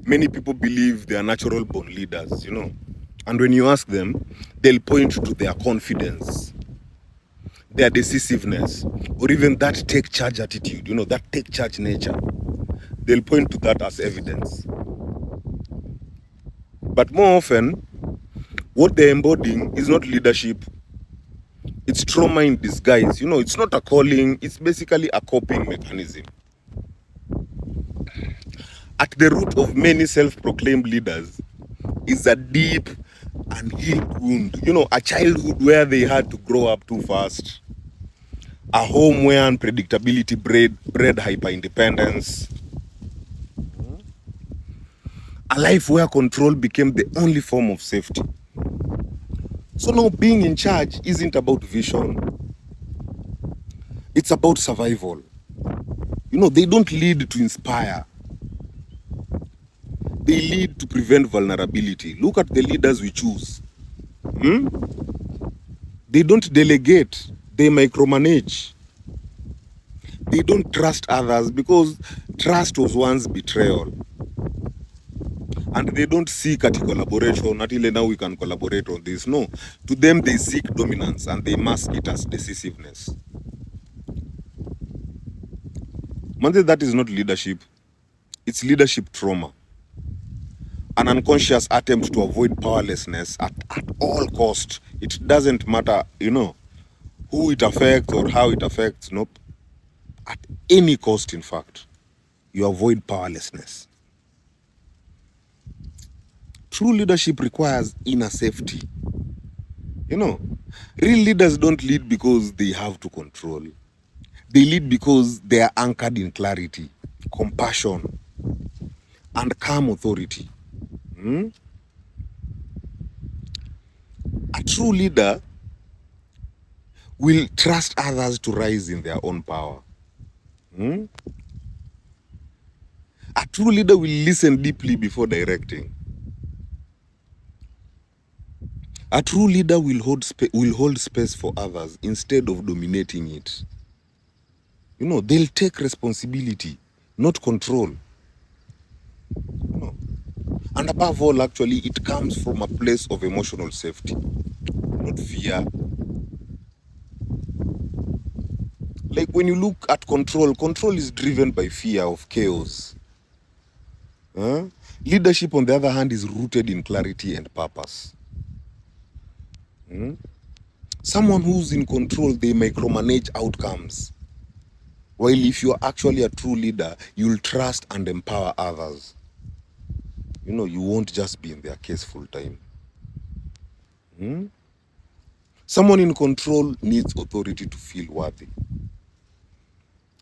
Many people believe they are natural born leaders, And when you ask them, they'll point to their confidence, their decisiveness, or even that take charge attitude, that take charge nature. They'll point to that as evidence. But more often, what they're embodying is not leadership. It's trauma in disguise. It's not a calling. It's basically a coping mechanism. At the root of many self-proclaimed leaders is a deep and healed wound. A childhood where they had to grow up too fast. A home where unpredictability bred hyper-independence. A life where control became the only form of safety. So now being in charge isn't about vision. It's about survival. They don't lead to inspire. They lead to prevent vulnerability. Look at the leaders we choose. They don't delegate. They micromanage. They don't trust others because trust was once betrayal. And they don't seek at collaboration until now we can collaborate on this. No. To them, they seek dominance and they mask it as decisiveness. Monday, that is not leadership. It's leadership trauma. An unconscious attempt to avoid powerlessness at all cost. It doesn't matter, who it affects or how it affects. Nope. At any cost, in fact, you avoid powerlessness. True leadership requires inner safety. Real leaders don't lead because they have to control. They lead because they are anchored in clarity, compassion, and calm authority. A true leader will trust others to rise in their own power. A true leader will listen deeply before directing. A true leader will hold space for others instead of dominating it. They'll take responsibility, not control. And above all, actually, it comes from a place of emotional safety, not fear. Like when you look at control is driven by fear of chaos. Leadership, on the other hand, is rooted in clarity and purpose. Someone who's in control, they micromanage outcomes. While if you're actually a true leader, you'll trust and empower others. You won't just be in their case full time. Someone in control needs authority to feel worthy.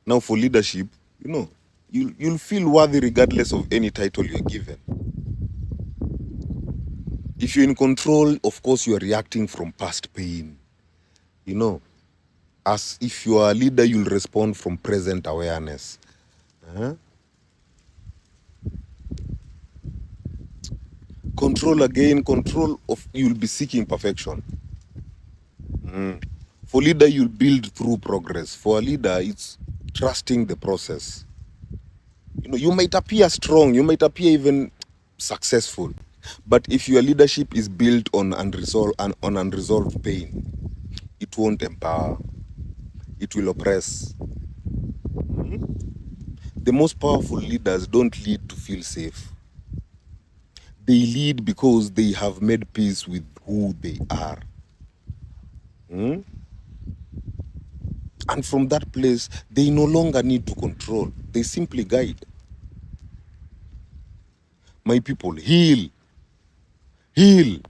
Now for leadership, you'll feel worthy regardless of any title you're given. If you're in control, of course, you're reacting from past pain. As if you are a leader, you'll respond from present awareness. Control of you'll be seeking perfection. For leader, you'll build through progress. For a leader, it's trusting the process. You might appear strong, you might appear even successful, but if your leadership is built on unresolved pain, it won't empower. It will oppress. The most powerful leaders don't lead to feel safe. They lead because they have made peace with who they are. And from that place, they no longer need to control. They simply guide. My people, heal. Heal.